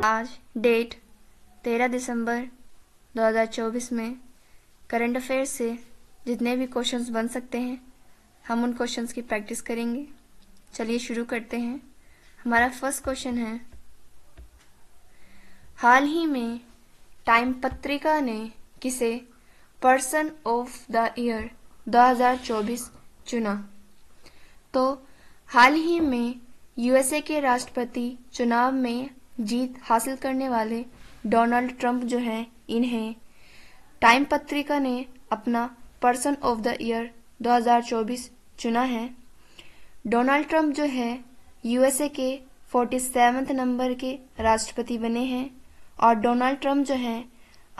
आज डेट 13 दिसंबर 2024 में current affairs से जितने भी क्वेश्चंस बन सकते हैं हम उन क्वेश्चंस की प्रैक्टिस करेंगे। चलिए शुरू करते हैं। हमारा फर्स्ट क्वेश्चन है, हाल ही में टाइम पत्रिका ने किसे पर्सन ऑफ द ईयर 2024 चुना? तो हाल ही में यूएसए के राष्ट्रपति चुनाव में जीत हासिल करने वाले डोनाल्ड ट्रंप जो हैं, इन्हें टाइम पत्रिका ने अपना पर्सन ऑफ द ईयर 2024 चुना है। डोनाल्ड ट्रंप जो है यूएसए के 47वें नंबर के राष्ट्रपति बने हैं और डोनाल्ड ट्रंप जो है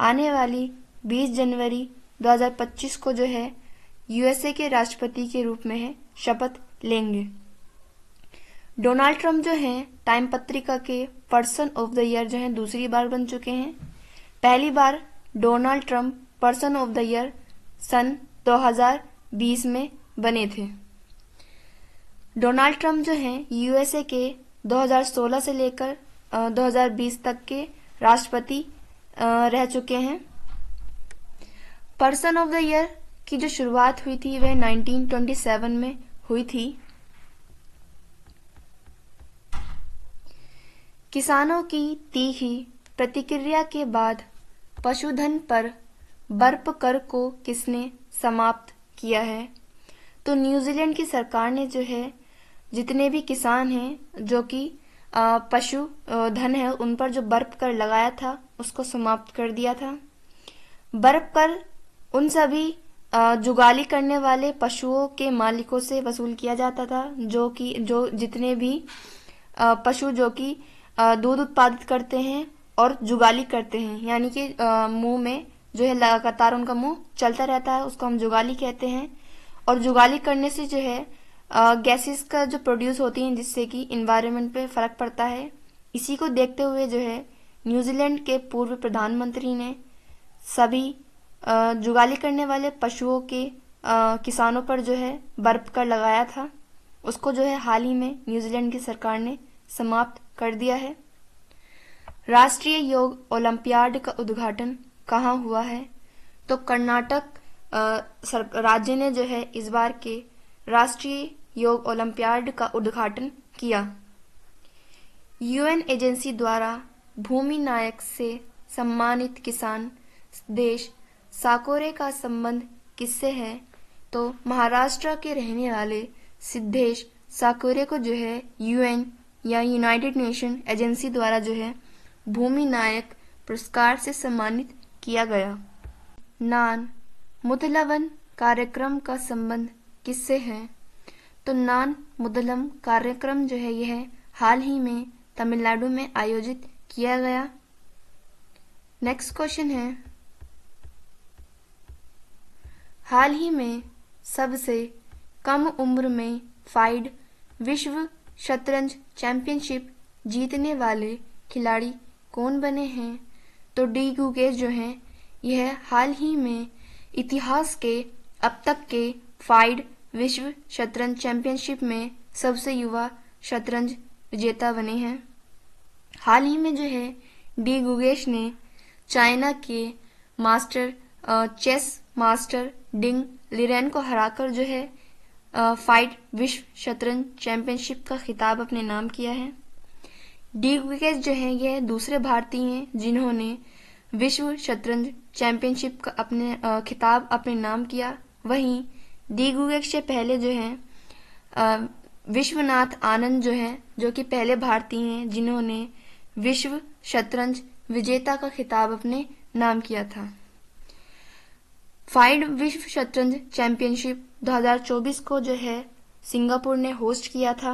आने वाली 20 जनवरी 2025 को जो है यूएसए के राष्ट्रपति के रूप में शपथ लेंगे। डोनाल्ड ट्रंप जो हैं टाइम पत्रिका के पर्सन ऑफ द ईयर जो हैं दूसरी बार बन चुके हैं। पहली बार Donald Trump person of the year सन 2020 में बने थे। डोनाल्ड ट्रंप जो हैं यूएसए के 2016 से लेकर 2020 तक के राष्ट्रपति रह चुके हैं। पर्सन ऑफ द ईयर की जो शुरुआत हुई थी वह 1927 में हुई थी। किसानों की तीखी प्रतिक्रिया के बाद पशुधन पर बर्फ कर को किसने समाप्त किया है? तो न्यूजीलैंड की सरकार ने जो है जितने भी किसान हैं जो कि पशु धन है उन पर जो बर्फ कर लगाया था उसको समाप्त कर दिया था। बर्फ कर उन सभी जुगाली करने वाले पशुओं के मालिकों से वसूल किया जाता था जो जितने भी पशु जो कि दूध उत्पादित करते हैं और जुगाली करते हैं, यानी कि मुंह में जो है लगातार उनका मुंह चलता रहता है, उसको हम जुगाली कहते हैं। और जुगाली करने से जो है गैसेस का जो प्रोड्यूस होती हैं जिससे कि इन्वायरमेंट पे फर्क पड़ता है। इसी को देखते हुए जो है न्यूजीलैंड के पूर्व प्रधानमंत्री ने सभी जुगाली करने वाले पशुओं के किसानों पर जो है बर्फ कर लगाया था, उसको जो है हाल ही में न्यूजीलैंड की सरकार ने समाप्त कर दिया है। राष्ट्रीय योग ओलंपियाड का उद्घाटन कहाँ हुआ है? तो कर्नाटक राज्य ने जो है इस बार के राष्ट्रीय योग ओलंपियाड का उद्घाटन किया। यूएन एजेंसी द्वारा भूमि नायक से सम्मानित किसान देश साकोरे का संबंध किससे है? तो महाराष्ट्र के रहने वाले सिद्धेश साकोरे को जो है यूएन या यूनाइटेड नेशन एजेंसी द्वारा जो है भूमि नायक पुरस्कार से सम्मानित किया गया। नान मुदलवन कार्यक्रम का संबंध किससे है? तो नान मुदलम कार्यक्रम जो है यह हाल ही में तमिलनाडु में आयोजित किया गया। नेक्स्ट क्वेश्चन है, हाल ही में सबसे कम उम्र में फाइड विश्व शतरंज चैंपियनशिप जीतने वाले खिलाड़ी कौन बने हैं? तो डी गुगेश जो हैं यह हाल ही में इतिहास के अब तक के फाइड विश्व शतरंज चैंपियनशिप में सबसे युवा शतरंज विजेता बने हैं। हाल ही में जो है डी गुगेश ने चाइना के चेस मास्टर डिंग लिरेन को हराकर जो है फाइड विश्व शतरंज चैंपियनशिप का खिताब अपने नाम किया है। डी गुगेश जो है यह दूसरे भारतीय हैं जिन्होंने विश्व शतरंज चैंपियनशिप का अपने खिताब अपने नाम किया। वहीं डी गुगेश से पहले जो है विश्वनाथ आनंद जो है जो कि पहले भारतीय हैं जिन्होंने विश्व शतरंज विजेता का खिताब अपने नाम किया था। फाइड विश्व शतरंज चैंपियनशिप 2024 को जो है सिंगापुर ने होस्ट किया था।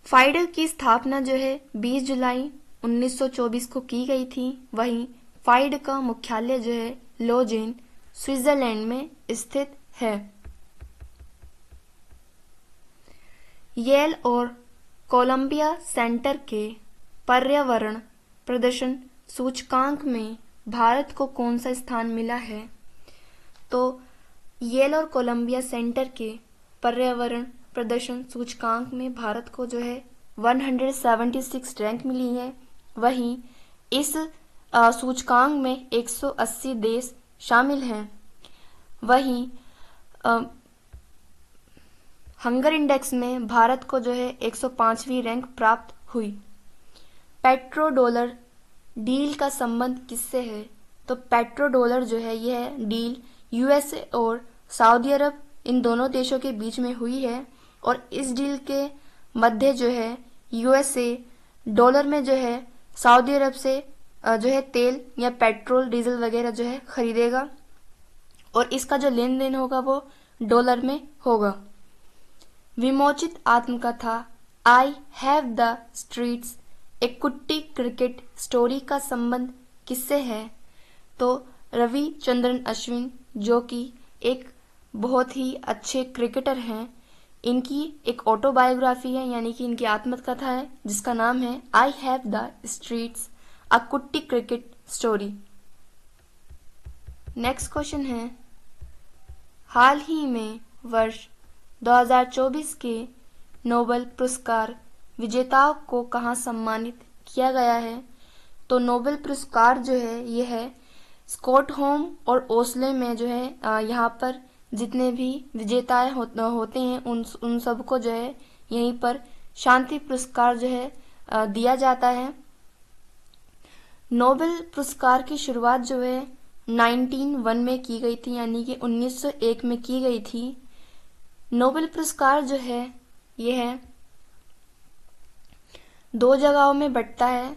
फाइड की स्थापना जो है 20 जुलाई 1924 को की गई थी। वहीं फाइड का मुख्यालय जो है लोजेन स्विट्जरलैंड में स्थित है। येल और कोलंबिया सेंटर के पर्यावरण प्रदर्शन सूचकांक में भारत को कौन सा स्थान मिला है? तो येल और कोलंबिया सेंटर के पर्यावरण प्रदर्शन सूचकांक में भारत को जो है 176 रैंक मिली है। वहीं इस सूचकांक में 180 देश शामिल हैं। वहीं हंगर इंडेक्स में भारत को जो है 105वीं रैंक प्राप्त हुई। पेट्रो डॉलर डील का संबंध किससे है? तो पेट्रो डॉलर जो है यह डील यूएसए और सऊदी अरब इन दोनों देशों के बीच में हुई है और इस डील के मध्य जो है यूएसए डॉलर में जो है सऊदी अरब से जो है तेल या पेट्रोल डीजल वगैरह जो है खरीदेगा और इसका जो लेन देन होगा वो डॉलर में होगा। विमोचित आत्मकथा आई हैव द स्ट्रीट्स एक कुट्टी क्रिकेट स्टोरी का संबंध किससे है? तो रविचंद्रन अश्विन जो कि एक बहुत ही अच्छे क्रिकेटर हैं, इनकी एक ऑटोबायोग्राफी है यानी कि इनकी आत्मकथा है जिसका नाम है आई हैव द स्ट्रीट्स अ कुट्टी क्रिकेट स्टोरी। नेक्स्ट क्वेश्चन है, हाल ही में वर्ष 2024 के नोबेल पुरस्कार विजेताओं को कहाँ सम्मानित किया गया है? तो नोबेल पुरस्कार जो है यह है स्टॉकहोम और ओस्लो में जो है यहाँ पर जितने भी विजेताएं होते हैं उन सबको जो है यहीं पर शांति पुरस्कार जो है दिया जाता है। नोबेल पुरस्कार की शुरुआत जो है 1901 में की गई थी यानी कि 1901 में की गई थी। नोबेल पुरस्कार जो है यह 2 जगहों में बंटता है।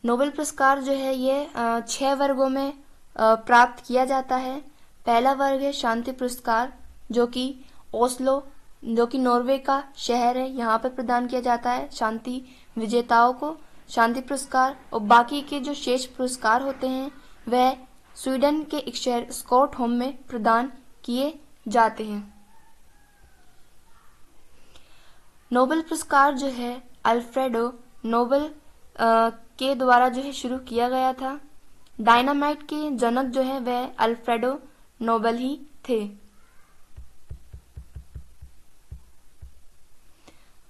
नोबेल पुरस्कार जो है ये 6 वर्गों में प्राप्त किया जाता है। पहला वर्ग है शांति पुरस्कार जो कि ओस्लो जो कि नॉर्वे का शहर है यहाँ पर प्रदान किया जाता है शांति विजेताओं को शांति पुरस्कार, और बाकी के जो शेष पुरस्कार होते हैं वह स्वीडन के एक शहर स्टॉकहोम में प्रदान किए जाते हैं। नोबेल पुरस्कार जो है अल्फ्रेडो नोबेल के द्वारा जो है शुरू किया गया था। डायनामाइट के जनक जो है वह अल्फ्रेडो नोबेल ही थे।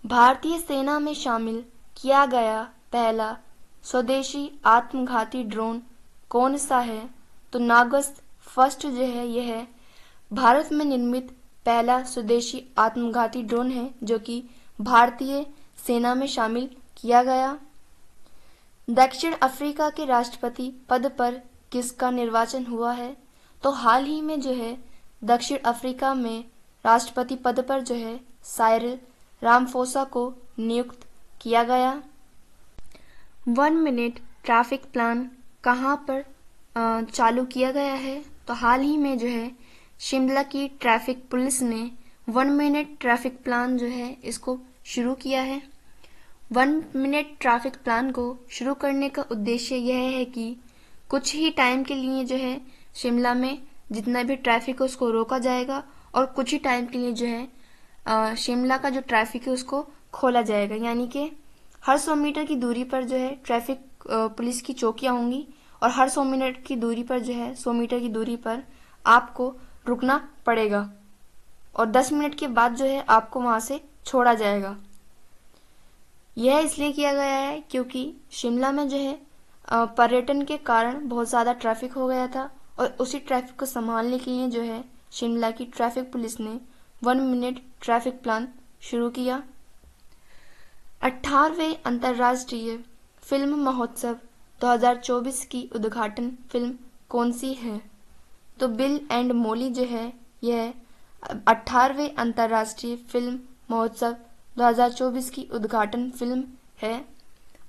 भारतीय सेना में शामिल किया गया पहला स्वदेशी आत्मघाती ड्रोन कौन सा है? तो नागस्त फर्स्ट जो है यह है भारत में निर्मित पहला स्वदेशी आत्मघाती ड्रोन है जो कि भारतीय सेना में शामिल किया गया। दक्षिण अफ्रीका के राष्ट्रपति पद पर किसका निर्वाचन हुआ है? तो हाल ही में जो है दक्षिण अफ्रीका में राष्ट्रपति पद पर जो है साइरिल रामाफोसा को नियुक्त किया गया। 1 मिनट ट्रैफिक प्लान कहाँ पर चालू किया गया है? तो हाल ही में जो है शिमला की ट्रैफिक पुलिस ने 1 मिनट ट्रैफिक प्लान जो है इसको शुरू किया है। 1 मिनट ट्रैफिक प्लान को शुरू करने का उद्देश्य यह है कि कुछ ही टाइम के लिए जो है शिमला में जितना भी ट्रैफिक है उसको रोका जाएगा और कुछ ही टाइम के लिए जो है शिमला का जो ट्रैफिक है उसको खोला जाएगा। यानी कि हर 100 मीटर की दूरी पर जो है ट्रैफिक पुलिस की चौकियां होंगी और हर 100 मिनट की दूरी पर जो है 100 मीटर की दूरी पर आपको रुकना पड़ेगा और 10 मिनट के बाद जो है आपको वहां से छोड़ा जाएगा। यह इसलिए किया गया है क्योंकि शिमला में जो है पर्यटन के कारण बहुत ज़्यादा ट्रैफिक हो गया था और उसी ट्रैफिक को संभालने के लिए जो है शिमला की ट्रैफिक पुलिस ने 1 मिनट ट्रैफिक प्लान शुरू किया। 18वें अंतर्राष्ट्रीय फिल्म महोत्सव 2024 की उद्घाटन फिल्म कौन सी है? तो बिल एंड मोली जो है यह 18वें अंतर्राष्ट्रीय फिल्म महोत्सव 2024 की उद्घाटन फिल्म है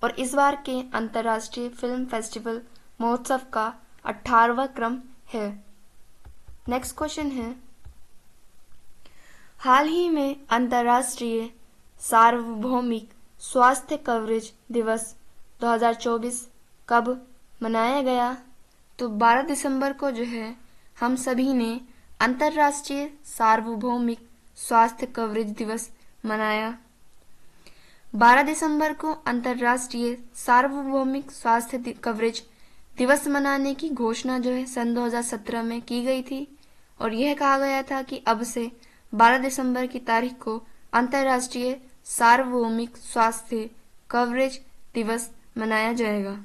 और इस बार के अंतर्राष्ट्रीय फिल्म फेस्टिवल महोत्सव का 18वां क्रम है। नेक्स्ट क्वेश्चन है, हाल ही में अंतर्राष्ट्रीय सार्वभौमिक स्वास्थ्य कवरेज दिवस 2024 कब मनाया गया? तो 12 दिसंबर को जो है हम सभी ने अंतर्राष्ट्रीय सार्वभौमिक स्वास्थ्य कवरेज दिवस मनाया। 12 दिसंबर को अंतर्राष्ट्रीय सार्वभौमिक स्वास्थ्य कवरेज दिवस मनाने की घोषणा जो है सन 2017 में की गई थी और यह कहा गया था कि अब से 12 दिसंबर की तारीख को अंतर्राष्ट्रीय सार्वभौमिक स्वास्थ्य कवरेज दिवस मनाया जाएगा।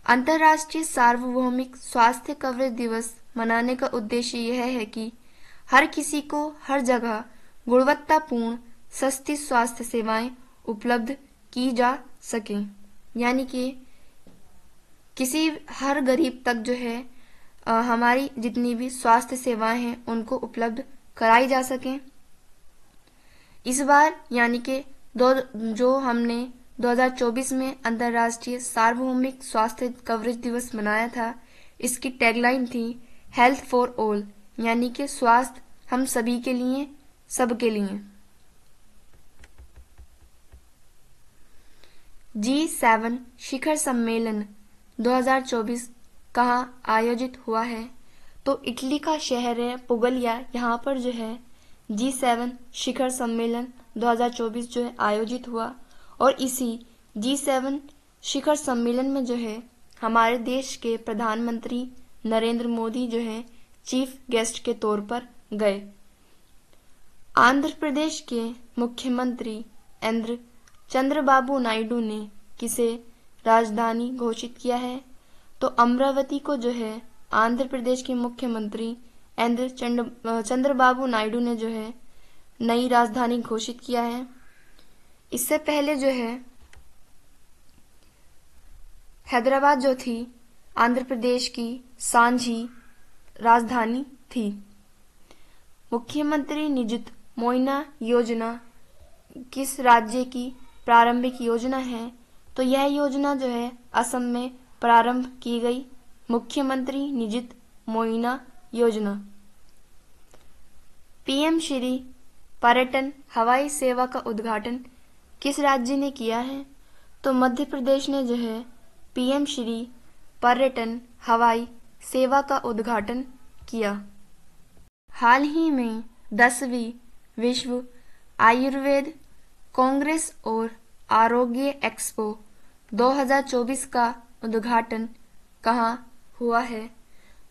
अंतर्राष्ट्रीय सार्वभौमिक स्वास्थ्य कवरेज दिवस मनाने का उद्देश्य यह है कि हर किसी को हर जगह गुणवत्तापूर्ण सस्ती स्वास्थ्य सेवाएं उपलब्ध की जा सकें, यानी कि हर गरीब तक जो है हमारी जितनी भी स्वास्थ्य सेवाएं हैं उनको उपलब्ध कराई जा सकें। इस बार यानी कि जो हमने 2024 में अंतर्राष्ट्रीय सार्वभौमिक स्वास्थ्य कवरेज दिवस मनाया था, इसकी टैगलाइन थी हेल्थ फॉर ऑल, यानी कि स्वास्थ्य हम सभी के लिए, सबके लिए। G7 शिखर सम्मेलन 2024 कहाँ आयोजित हुआ है? तो इटली का शहर है पुगलिया, यहाँ पर जो है G7 शिखर सम्मेलन 2024 जो है आयोजित हुआ। और इसी G7 शिखर सम्मेलन में जो है हमारे देश के प्रधानमंत्री नरेंद्र मोदी जो है चीफ गेस्ट के तौर पर गए। आंध्र प्रदेश के मुख्यमंत्री चंद्रबाबू नायडू ने किसे राजधानी घोषित किया है? तो अमरावती को जो है आंध्र प्रदेश के मुख्यमंत्री चंद्रबाबू नायडू ने जो है नई राजधानी घोषित किया है। इससे पहले जो है हैदराबाद जो थी आंध्र प्रदेश की सांझी राजधानी थी। मुख्यमंत्री निजुत मोइना योजना किस राज्य की प्रारंभिक योजना है? तो यह योजना जो है असम में प्रारंभ की गई मुख्यमंत्री निजुत मोइना योजना। पीएम श्री पर्यटन हवाई सेवा का उद्घाटन किस राज्य ने किया है? तो मध्य प्रदेश ने जो है पीएम श्री पर्यटन हवाई सेवा का उद्घाटन किया। हाल ही में 10वीं विश्व आयुर्वेद कांग्रेस और आरोग्य एक्सपो 2024 का उद्घाटन कहाँ हुआ है?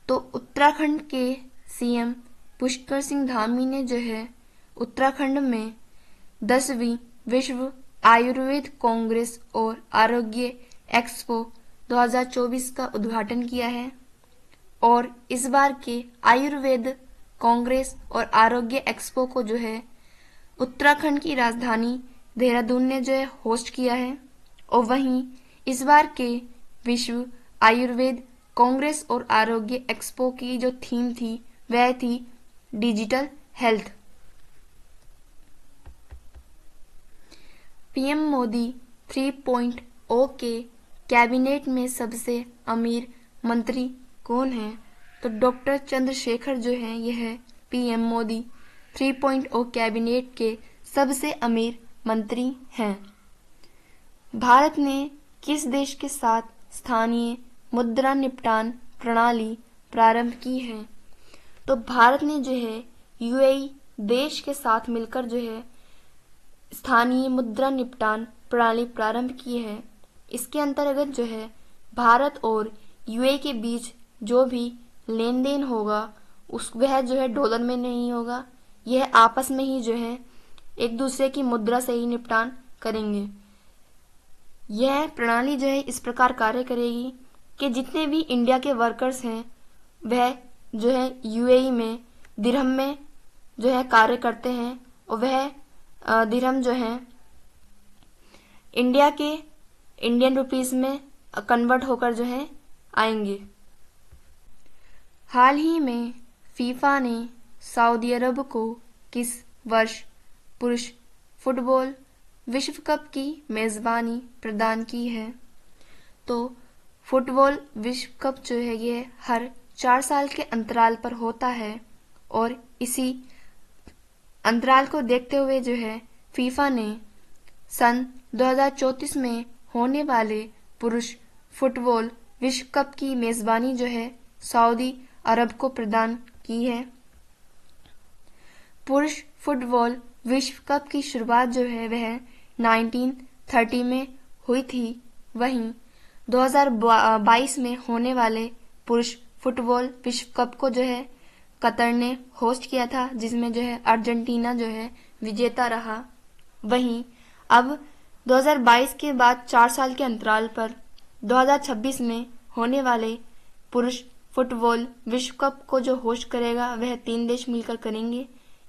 तो उत्तराखंड के सीएम पुष्कर सिंह धामी ने जो है उत्तराखंड में 10वीं विश्व आयुर्वेद कांग्रेस और आरोग्य एक्सपो 2024 का उद्घाटन किया है। और इस बार के आयुर्वेद कांग्रेस और आरोग्य एक्सपो को जो है उत्तराखंड की राजधानी देहरादून ने जो है होस्ट किया है। और वहीं इस बार के विश्व आयुर्वेद कांग्रेस और आरोग्य एक्सपो की जो थीम थी वह थी डिजिटल हेल्थ। पीएम मोदी 3.0 के कैबिनेट में सबसे अमीर मंत्री कौन है? तो डॉक्टर चंद्रशेखर जो है यह पीएम मोदी 3.0 कैबिनेट के सबसे अमीर मंत्री हैं। भारत ने किस देश के साथ स्थानीय मुद्रा निपटान प्रणाली प्रारंभ की है? तो भारत ने जो है यूएई देश के साथ मिलकर जो है स्थानीय मुद्रा निपटान प्रणाली प्रारंभ की है। इसके अंतर्गत जो है भारत और यूएई के बीच जो भी लेन देन होगा वह जो है डॉलर में नहीं होगा, यह आपस में ही जो है एक दूसरे की मुद्रा से ही निपटान करेंगे। यह प्रणाली जो है इस प्रकार कार्य करेगी कि जितने भी इंडिया के वर्कर्स हैं वह जो है यूएई में दिरहम में जो है कार्य करते हैं और वह दिरहम जो है इंडियन रुपीस में कन्वर्ट होकर जो है आएंगे। हाल ही में फीफा ने सऊदी अरब को किस वर्ष पुरुष फुटबॉल विश्व कप की मेजबानी प्रदान की है? तो फुटबॉल विश्व कप जो है ये हर 4 साल के अंतराल पर होता है और इसी अंतराल को देखते हुए जो है फीफा ने सन 2034 में होने वाले पुरुष फुटबॉल विश्व कप की मेजबानी जो है सऊदी अरब को प्रदान की है। पुरुष फुटबॉल विश्व कप की शुरुआत जो है वह 1930 में हुई थी। वहीं 2022 में होने वाले पुरुष फुटबॉल विश्व कप को जो है कतर ने होस्ट किया था, जिसमें जो है अर्जेंटीना जो है विजेता रहा। वहीं अब 2022 के बाद 4 साल के अंतराल पर 2026 में होने वाले पुरुष फुटबॉल विश्व कप को जो होस्ट करेगा वह 3 देश मिलकर करेंगे।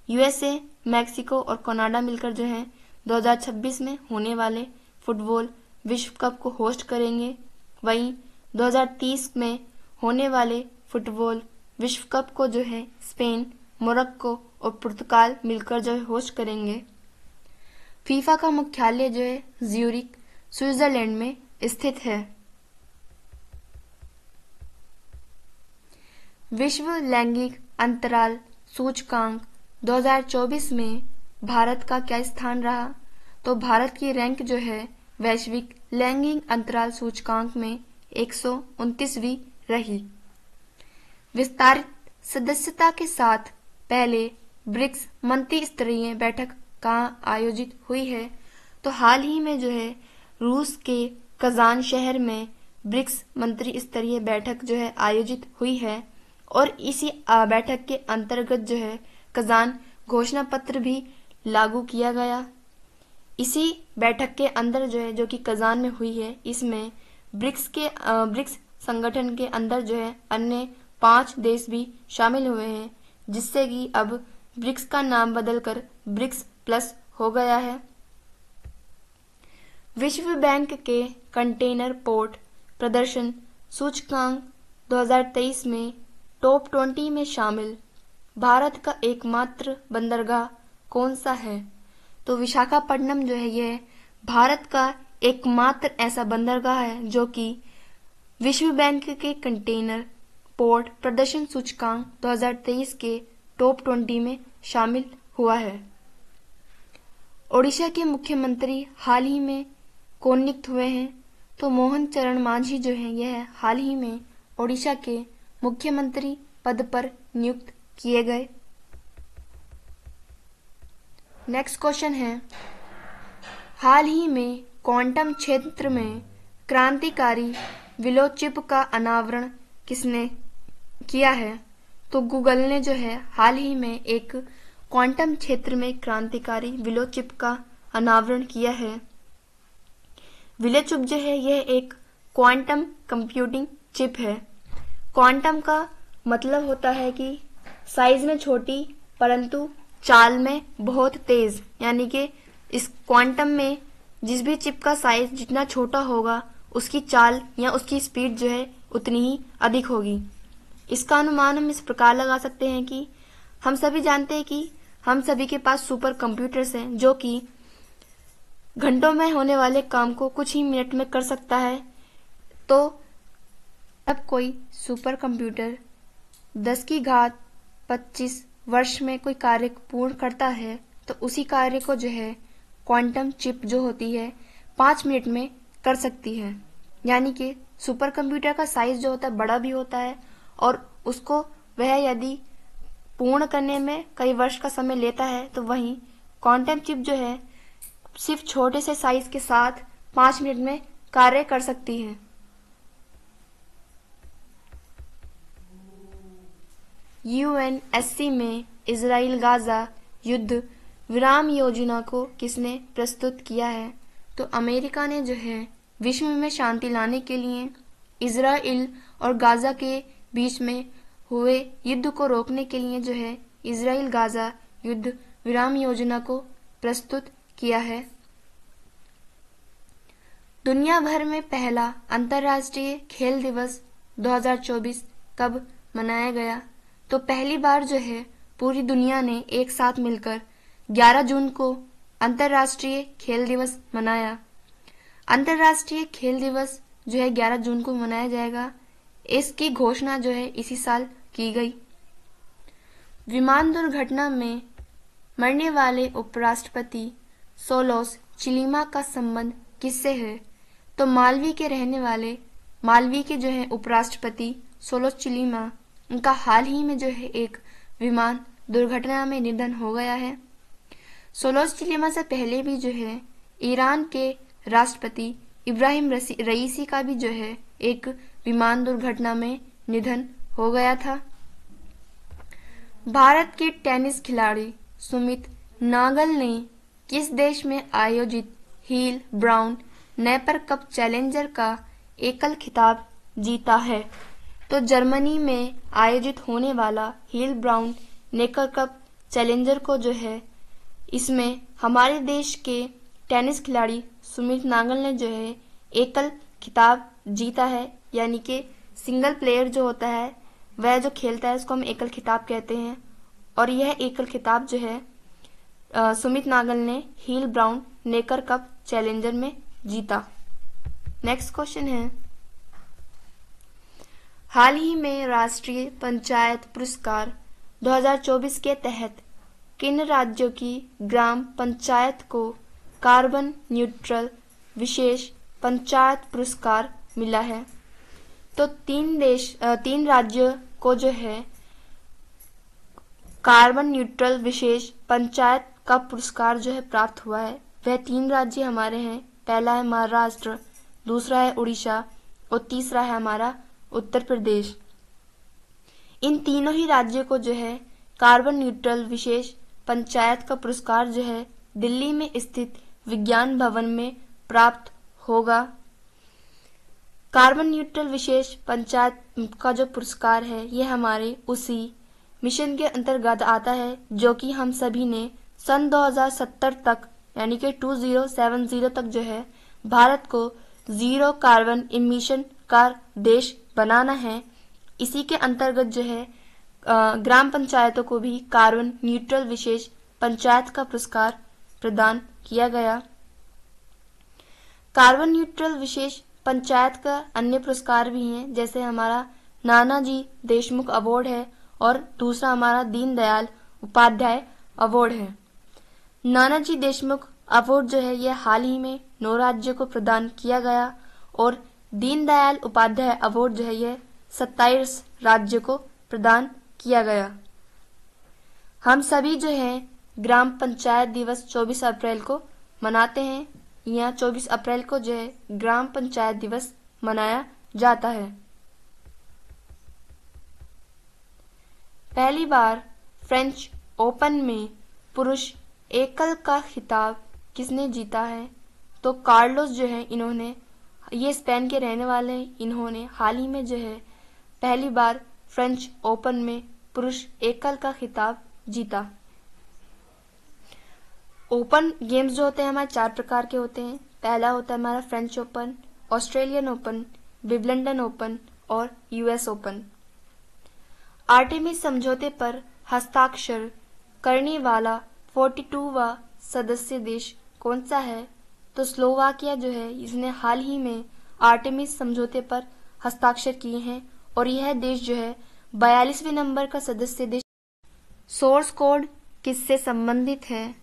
यूएसए, मैक्सिको और कनाडा मिलकर जो है 2026 में होने वाले फुटबॉल विश्व कप को होस्ट करेंगे। वहीं 2030 में होने वाले फुटबॉल विश्व कप को जो है स्पेन, मोरक्को और पुर्तगाल मिलकर जो है होस्ट करेंगे। फीफा का मुख्यालय जो है ज्यूरिख, स्विट्जरलैंड में स्थित है। विश्व लैंगिक अंतराल सूचकांक 2024 में भारत का क्या स्थान रहा? तो भारत की रैंक जो है वैश्विक लैंगिक अंतराल सूचकांक में 129वीं रही। विस्तारित सदस्यता के साथ पहले ब्रिक्स मंत्री स्तरीय बैठक कहाँ आयोजित हुई है? तो हाल ही में जो है रूस के कजान शहर में ब्रिक्स मंत्री स्तरीय बैठक जो है आयोजित हुई है और इसी बैठक के अंतर्गत जो है कजान घोषणा पत्र भी लागू किया गया। इसी बैठक के अंदर जो है जो कि कजान में हुई है, इसमें ब्रिक्स संगठन के अंदर जो है अन्य 5 देश भी शामिल हुए हैं, जिससे कि अब ब्रिक्स का नाम बदलकर ब्रिक्स प्लस हो गया है। विश्व बैंक के कंटेनर पोर्ट प्रदर्शन सूचकांक 2023 में टॉप 20 में शामिल भारत का एकमात्र बंदरगाह कौन सा है? तो विशाखापट्टनम जो है यह भारत का एकमात्र ऐसा बंदरगाह है जो कि विश्व बैंक के कंटेनर पोर्ट प्रदर्शन सूचकांक 2023 के टॉप 20 में शामिल हुआ है। ओडिशा के मुख्यमंत्री हाल ही में कौन नियुक्त हुए हैं? तो मोहन चरण मांझी जो है यह हाल ही में ओडिशा के मुख्यमंत्री पद पर नियुक्त किए गए। नेक्स्ट क्वेश्चन है, हाल ही में क्वांटम क्षेत्र में क्रांतिकारी विलो चिप का अनावरण किसने किया है? तो गूगल ने जो है हाल ही में एक क्वांटम क्षेत्र में क्रांतिकारी विलो चिप का अनावरण किया है। विलो चिप जो है यह एक क्वांटम कंप्यूटिंग चिप है। क्वांटम का मतलब होता है कि साइज में छोटी परंतु चाल में बहुत तेज, यानी कि इस क्वांटम में जिस भी चिप का साइज जितना छोटा होगा उसकी चाल या उसकी स्पीड जो है उतनी ही अधिक होगी। इसका अनुमान हम इस प्रकार लगा सकते हैं कि हम सभी जानते हैं कि हम सभी के पास सुपर कंप्यूटर्स हैं जो कि घंटों में होने वाले काम को कुछ ही मिनट में कर सकता है। तो अब कोई सुपर कंप्यूटर 10 की घात 25 वर्ष में कोई कार्य पूर्ण करता है तो उसी कार्य को जो है क्वांटम चिप जो होती है 5 मिनट में कर सकती है। यानी कि सुपर कंप्यूटर का साइज जो होता है बड़ा भी होता है और उसको वह यदि पूर्ण करने में कई वर्ष का समय लेता है, तो वहीं क्वांटम चिप जो है सिर्फ छोटे से साइज के साथ 5 मिनट में कार्य कर सकती है। यूएनएससी में इजराइल गाजा युद्ध विराम योजना को किसने प्रस्तुत किया है? तो अमेरिका ने जो है विश्व में शांति लाने के लिए इजराइल और गाजा के बीच में हुए युद्ध को रोकने के लिए जो है इजराइल गाजा युद्ध विराम योजना को प्रस्तुत किया है। दुनिया भर में पहला अंतर्राष्ट्रीय खेल दिवस 2024 कब मनाया गया? तो पहली बार जो है पूरी दुनिया ने एक साथ मिलकर 11 जून को अंतर्राष्ट्रीय खेल दिवस मनाया। अंतर्राष्ट्रीय खेल दिवस जो है 11 जून को मनाया जाएगा। इसकी घोषणा जो है इसी साल की गई। विमान दुर्घटना में मरने वाले उपराष्ट्रपति सोलोस चिलिमा का संबंध किससे है? तो मालवी के जो है उपराष्ट्रपति सोलोस चिलिमा, उनका हाल ही में जो है एक विमान दुर्घटना में निधन हो गया है। सोलोस चिलिमा से पहले भी जो है ईरान के राष्ट्रपति इब्राहिम रईसी का भी जो है एक विमान दुर्घटना में निधन हो गया था। भारत के टेनिस खिलाड़ी सुमित नागल ने किस देश में आयोजित हील ब्राउन नेपर कप चैलेंजर का एकल खिताब जीता है? तो जर्मनी में आयोजित होने वाला हील ब्राउन नेकर कप चैलेंजर को जो है, इसमें हमारे देश के टेनिस खिलाड़ी सुमित नागल ने जो है एकल खिताब जीता है। यानी कि सिंगल प्लेयर जो होता है वह जो खेलता है उसको हम एकल खिताब कहते हैं। और यह एकल खिताब जो है सुमित नागल ने हील ब्राउन नेकर कप चैलेंजर में जीता। नेक्स्ट क्वेश्चन है, हाल ही में राष्ट्रीय पंचायत पुरस्कार 2024 के तहत किन राज्यों की ग्राम पंचायत को कार्बन न्यूट्रल विशेष पंचायत पुरस्कार मिला है? तो तीन राज्यों को जो है कार्बन न्यूट्रल विशेष पंचायत का पुरस्कार जो है प्राप्त हुआ है। वह 3 राज्य हमारे हैं। पहला है महाराष्ट्र, दूसरा है उड़ीसा और तीसरा है हमारा उत्तर प्रदेश। इन तीनों ही राज्यों को जो है कार्बन न्यूट्रल विशेष पंचायत का पुरस्कार जो है दिल्ली में स्थित विज्ञान भवन में प्राप्त होगा। कार्बन न्यूट्रल विशेष पंचायत का जो पुरस्कार है यह हमारे उसी मिशन के अंतर्गत आता है जो कि हम सभी ने सन 2070 तक यानी कि 2070 तक जो है भारत को जीरो कार्बन इमिशन का देश बनाना है। इसी के अंतर्गत जो है ग्राम पंचायतों को भी कार्बन न्यूट्रल विशेष पंचायत का पुरस्कार प्रदान किया गया। कार्बन न्यूट्रल विशेष पंचायत का अन्य पुरस्कार भी हैं, जैसे हमारा नानाजी देशमुख अवार्ड है और दूसरा हमारा दीनदयाल उपाध्याय अवार्ड है। नानाजी देशमुख अवार्ड जो है यह हाल ही में 9 राज्यों को प्रदान किया गया और दीनदयाल उपाध्याय अवार्ड जो है यह 27 राज्यों को प्रदान किया गया। हम सभी जो है ग्राम पंचायत दिवस 24 अप्रैल को मनाते हैं। यहाँ 24 अप्रैल को जो है ग्राम पंचायत दिवस मनाया जाता है। पहली बार फ्रेंच ओपन में पुरुष एकल का खिताब किसने जीता है? तो कार्लोस जो है इन्होंने, ये स्पेन के रहने वाले हैं, इन्होंने हाल ही में जो है पहली बार फ्रेंच ओपन में पुरुष एकल का खिताब जीता। ओपन गेम्स जो होते हैं हमारे 4 प्रकार के होते हैं। पहला होता है हमारा French open, Australian open, Wimbledon open और यूएस ओपन। आर्टेमिस समझौते पर हस्ताक्षर करने वाला 42वां सदस्य देश कौन सा है? तो स्लोवाकिया जो है इसने हाल ही में आर्टेमिस समझौते पर हस्ताक्षर किए हैं और यह देश जो है 42वें नंबर का सदस्य देश। सोर्स कोड किससे संबंधित है?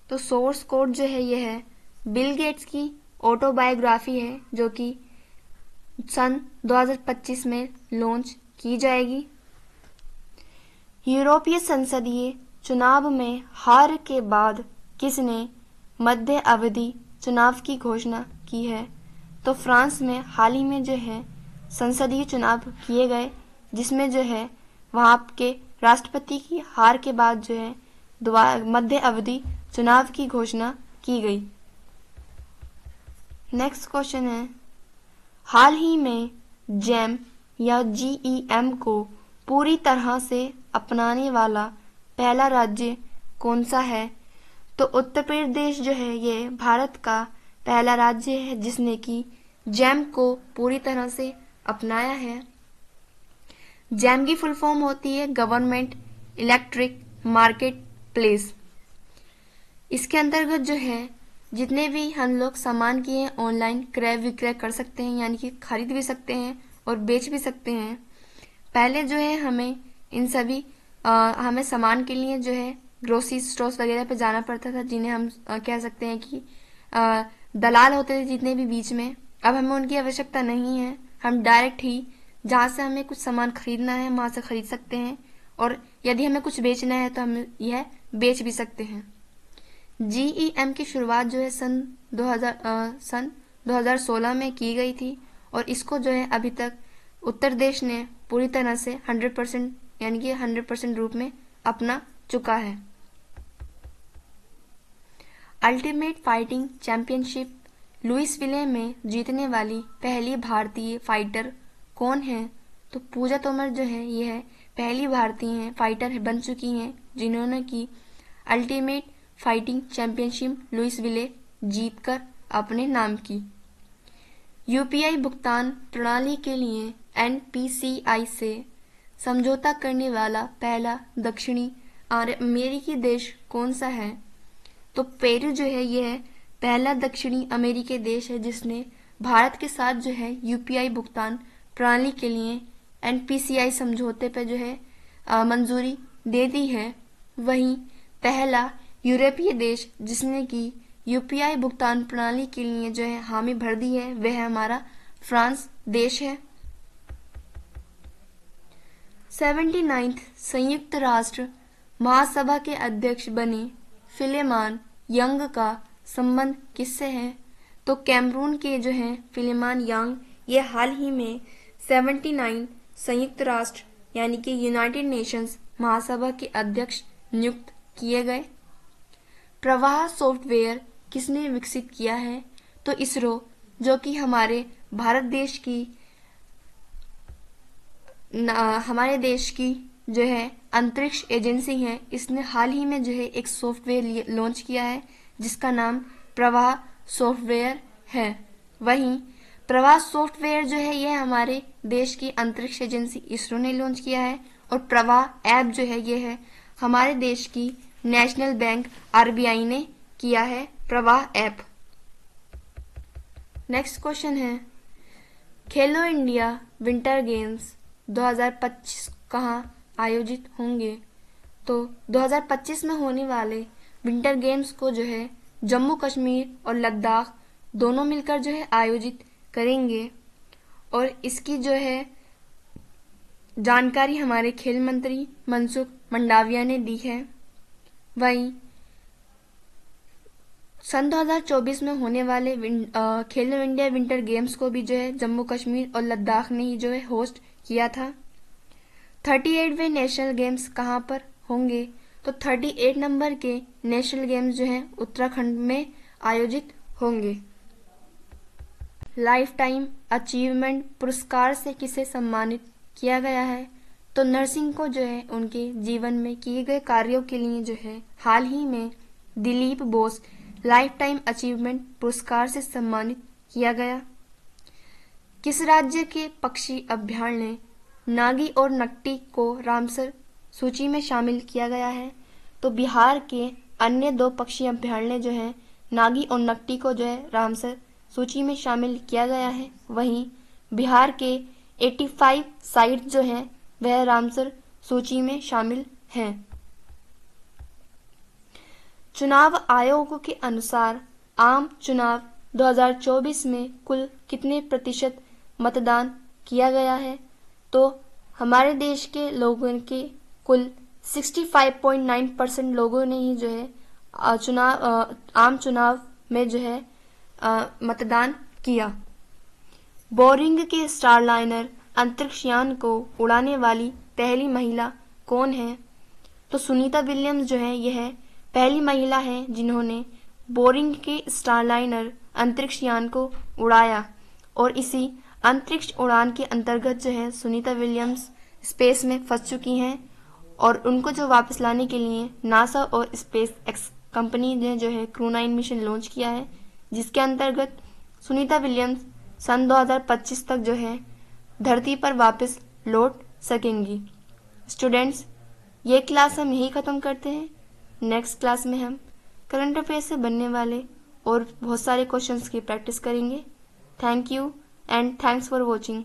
तो सोर्स कोड जो है यह है बिल गेट्स की ऑटोबायोग्राफी है जो कि सन 2025 में लॉन्च की जाएगी। यूरोपीय संसदीय चुनाव में हार के बाद किसने मध्य अवधि चुनाव की घोषणा की है? तो फ्रांस में हाल ही में जो है संसदीय चुनाव किए गए, जिसमें जो है वहां के राष्ट्रपति की हार के बाद जो है मध्य अवधि चुनाव की घोषणा की गई। नेक्स्ट क्वेश्चन है, हाल ही में जैम या GEM को पूरी तरह से अपनाने वाला पहला राज्य कौन सा है? तो उत्तर प्रदेश जो है ये भारत का पहला राज्य है जिसने कि जैम को पूरी तरह से अपनाया है। जैम की फुल फॉर्म होती है गवर्नमेंट इलेक्ट्रिक मार्केट प्लेस। इसके अंतर्गत जो है जितने भी हम लोग सामान किए ऑनलाइन क्रय विक्रय कर सकते हैं, यानी कि खरीद भी सकते हैं और बेच भी सकते हैं। पहले जो है हमें इन सभी हमें सामान के लिए जो है ग्रोसरी स्टोर्स वगैरह पे जाना पड़ता था, जिन्हें हम कह सकते हैं कि दलाल होते थे जितने भी बीच में। अब हमें उनकी आवश्यकता नहीं है, हम डायरेक्ट ही जहाँ से हमें कुछ सामान खरीदना है वहाँ से खरीद सकते हैं और यदि हमें कुछ बेचना है तो हम यह बेच भी सकते हैं। GEM की शुरुआत जो है सन 2016 में की गई थी और इसको जो है अभी तक उत्तर प्रदेश ने पूरी तरह से 100% यानी कि 100% रूप में अपना चुका है। अल्टीमेट फाइटिंग चैंपियनशिप लुइसविले में जीतने वाली पहली भारतीय फाइटर कौन है? तो पूजा तोमर जो है यह पहली भारतीय फाइटर बन चुकी हैं जिन्होंने की अल्टीमेट फाइटिंग चैंपियनशिप लुइसविले जीतकर अपने नाम की। यूपीआई भुगतान प्रणाली के लिए एनपीसीआई से समझौता करने वाला पहला दक्षिणी अमेरिकी देश कौन सा है? तो पेरू जो है यह पहला दक्षिणी अमेरिकी देश है जिसने भारत के साथ जो है यूपीआई भुगतान प्रणाली के लिए एनपीसीआई समझौते पर जो है मंजूरी दे दी है। वहीं पहला यूरोपीय देश जिसने की यूपीआई भुगतान प्रणाली के लिए जो है हामी भर दी है वह हमारा फ्रांस देश है। 79th संयुक्त राष्ट्र महासभा के अध्यक्ष बने फिलेमान यंग का संबंध किससे है? तो कैमरून के जो हैं फिलेमान यंग ये हाल ही में 79 संयुक्त राष्ट्र यानी कि यूनाइटेड नेशंस महासभा के अध्यक्ष नियुक्त किए गए। प्रवाह सॉफ्टवेयर किसने विकसित किया है? तो इसरो, जो कि हमारे देश की जो है अंतरिक्ष एजेंसी है, इसने हाल ही में जो है एक सॉफ्टवेयर लॉन्च किया है जिसका नाम प्रवाह सॉफ्टवेयर है। वहीं प्रवाह सॉफ्टवेयर जो है यह हमारे देश की अंतरिक्ष एजेंसी इसरो ने लॉन्च किया है और प्रवाह ऐप जो है यह है हमारे देश की नेशनल बैंक आरबीआई ने किया है प्रवाह ऐप। नेक्स्ट क्वेश्चन है, खेलो इंडिया विंटर गेम्स 2025 कहाँ आयोजित होंगे? तो 2025 में होने वाले विंटर गेम्स को जो है जम्मू कश्मीर और लद्दाख दोनों मिलकर जो है आयोजित करेंगे और इसकी जो है जानकारी हमारे खेल मंत्री मनसुख मंडाविया ने दी है। वहीं सन 2024 में होने वाले खेलो इंडिया विंटर गेम्स को भी जो है जम्मू कश्मीर और लद्दाख ने ही जो है होस्ट किया था। 38वें नेशनल गेम्स कहाँ पर होंगे? तो 38 नंबर के नेशनल गेम्स जो हैं उत्तराखंड में आयोजित होंगे। लाइफ टाइम अचीवमेंट पुरस्कार से किसे सम्मानित किया गया है? तो नरसिंह को जो है उनके जीवन में किए गए कार्यों के लिए जो है हाल ही में Dilip Bose life time achievement पुरस्कार से सम्मानित किया गया। किस राज्य के पक्षी अभ्यारण्य नागी और नकटी को रामसर सूची में शामिल किया गया है? तो बिहार के अन्य 2 पक्षी अभ्यारण्य जो हैं नागी और नकटी को जो है रामसर सूची में शामिल किया गया है। वहीं बिहार के 85 साइट जो हैं वह रामसर सूची में शामिल हैं। चुनाव आयोग के अनुसार आम चुनाव 2024 में कुल कितने प्रतिशत मतदान किया गया है? तो हमारे देश के लोगों के कुल 65.9% लोगों ने ही जो है आम चुनाव में जो है मतदान किया। बोरिंग के स्टारलाइनर अंतरिक्ष यान को उड़ाने वाली पहली महिला कौन है? तो सुनीता विलियम्स जो है यह पहली महिला है जिन्होंने बोरिंग के स्टारलाइनर अंतरिक्ष यान को उड़ाया और इसी अंतरिक्ष उड़ान के अंतर्गत जो है सुनीता विलियम्स स्पेस में फंस चुकी हैं और उनको जो वापस लाने के लिए नासा और स्पेस एक्स कंपनी ने जो है क्रू 9 मिशन लॉन्च किया है, जिसके अंतर्गत सुनीता विलियम्स सन 2025 तक जो है धरती पर वापस लौट सकेंगी। स्टूडेंट्स, ये क्लास हम यही ख़त्म करते हैं। नेक्स्ट क्लास में हम करंट अफेयर से बनने वाले और बहुत सारे क्वेश्चंस की प्रैक्टिस करेंगे। Thank you and thanks for watching.